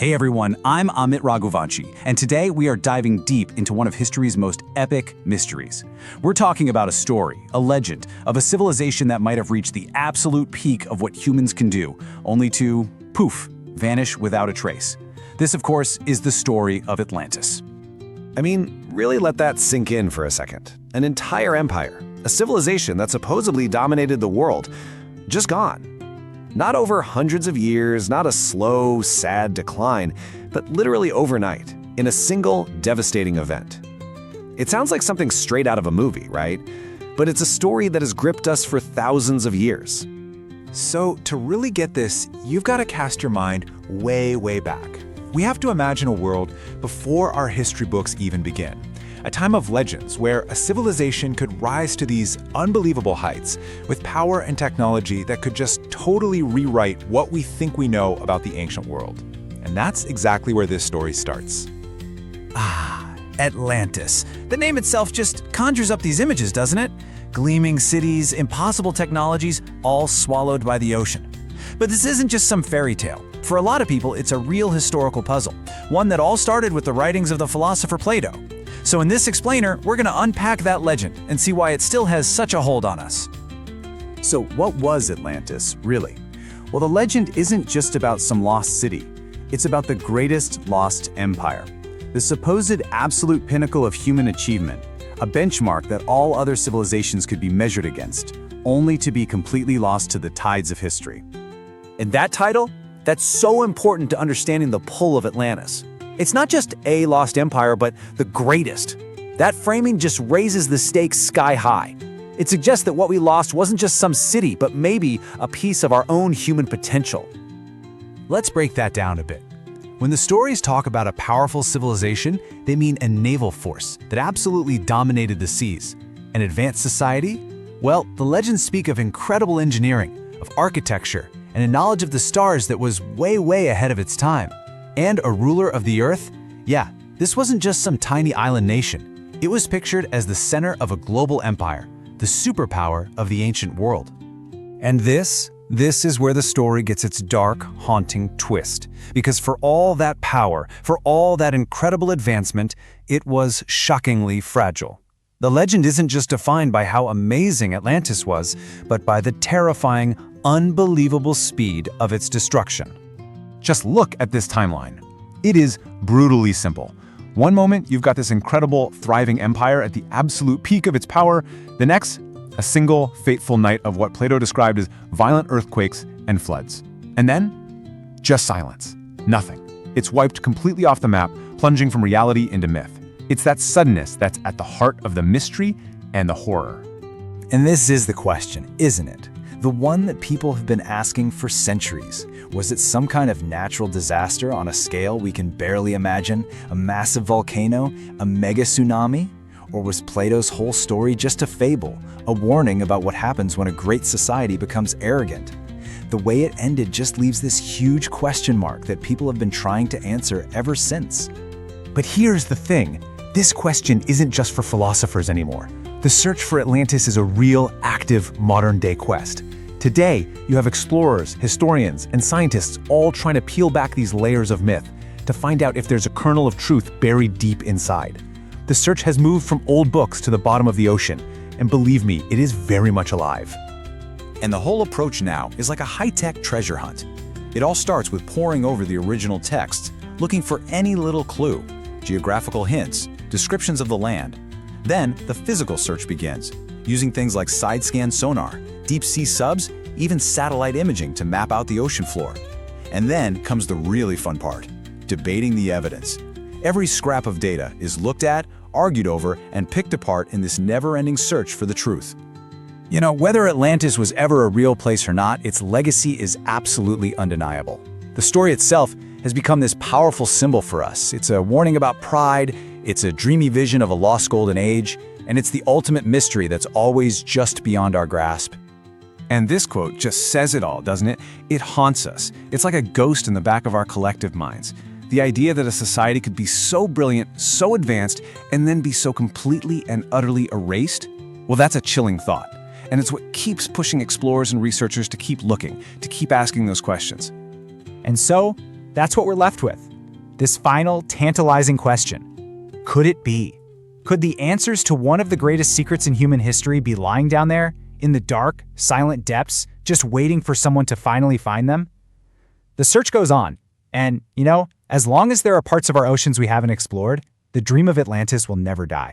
Hey everyone, I'm Amit Raghuvanshi, and today we are diving deep into one of history's most epic mysteries. We're talking about a story, a legend, of a civilization that might have reached the absolute peak of what humans can do, only to, poof, vanish without a trace. This, of course, is the story of Atlantis. I mean, really let that sink in for a second. An entire empire, a civilization that supposedly dominated the world, just gone. Not over hundreds of years, not a slow, sad decline, but literally overnight, in a single devastating event. It sounds like something straight out of a movie, right? But it's a story that has gripped us for thousands of years. So to really get this, you've got to cast your mind way, way back. We have to imagine a world before our history books even begin. A time of legends where a civilization could rise to these unbelievable heights with power and technology that could just totally rewrite what we think we know about the ancient world. And that's exactly where this story starts. Atlantis. The name itself just conjures up these images, doesn't it? Gleaming cities, impossible technologies, all swallowed by the ocean. But this isn't just some fairy tale. For a lot of people, it's a real historical puzzle, one that all started with the writings of the philosopher Plato. So in this explainer, we're going to unpack that legend and see why it still has such a hold on us. So what was Atlantis, really? Well, the legend isn't just about some lost city. It's about the greatest lost empire, the supposed absolute pinnacle of human achievement, a benchmark that all other civilizations could be measured against, only to be completely lost to the tides of history. And that title? That's so important to understanding the pull of Atlantis. It's not just a lost empire, but the greatest. That framing just raises the stakes sky high. It suggests that what we lost wasn't just some city, but maybe a piece of our own human potential. Let's break that down a bit. When the stories talk about a powerful civilization, they mean a naval force that absolutely dominated the seas. An advanced society? Well, the legends speak of incredible engineering, of architecture, and a knowledge of the stars that was way, way ahead of its time. And a ruler of the earth? Yeah, this wasn't just some tiny island nation. It was pictured as the center of a global empire, the superpower of the ancient world. And this is where the story gets its dark, haunting twist. Because for all that power, for all that incredible advancement, it was shockingly fragile. The legend isn't just defined by how amazing Atlantis was, but by the terrifying, unbelievable speed of its destruction. Just look at this timeline. It is brutally simple. One moment, you've got this incredible, thriving empire at the absolute peak of its power. The next, a single, fateful night of what Plato described as violent earthquakes and floods. And then, just silence. Nothing. It's wiped completely off the map, plunging from reality into myth. It's that suddenness that's at the heart of the mystery and the horror. And this is the question, isn't it? The one that people have been asking for centuries. Was it some kind of natural disaster on a scale we can barely imagine? A massive volcano? A mega tsunami? Or was Plato's whole story just a fable? A warning about what happens when a great society becomes arrogant? The way it ended just leaves this huge question mark that people have been trying to answer ever since. But here's the thing. This question isn't just for philosophers anymore. The search for Atlantis is a real, active, modern-day quest. Today, you have explorers, historians, and scientists all trying to peel back these layers of myth to find out if there's a kernel of truth buried deep inside. The search has moved from old books to the bottom of the ocean, and believe me, it is very much alive. And the whole approach now is like a high-tech treasure hunt. It all starts with poring over the original texts, looking for any little clue, geographical hints, descriptions of the land. Then, the physical search begins, using things like side-scan sonar, deep-sea subs, even satellite imaging to map out the ocean floor. And then comes the really fun part, debating the evidence. Every scrap of data is looked at, argued over, and picked apart in this never-ending search for the truth. You know, whether Atlantis was ever a real place or not, its legacy is absolutely undeniable. The story itself has become this powerful symbol for us. It's a warning about pride, it's a dreamy vision of a lost golden age, and it's the ultimate mystery that's always just beyond our grasp. And this quote just says it all, doesn't it? It haunts us. It's like a ghost in the back of our collective minds. The idea that a society could be so brilliant, so advanced, and then be so completely and utterly erased? Well, that's a chilling thought. And it's what keeps pushing explorers and researchers to keep looking, to keep asking those questions. And so, that's what we're left with. This final, tantalizing question. Could it be? Could the answers to one of the greatest secrets in human history be lying down there, in the dark, silent depths, just waiting for someone to finally find them? The search goes on, and, as long as there are parts of our oceans we haven't explored, the dream of Atlantis will never die.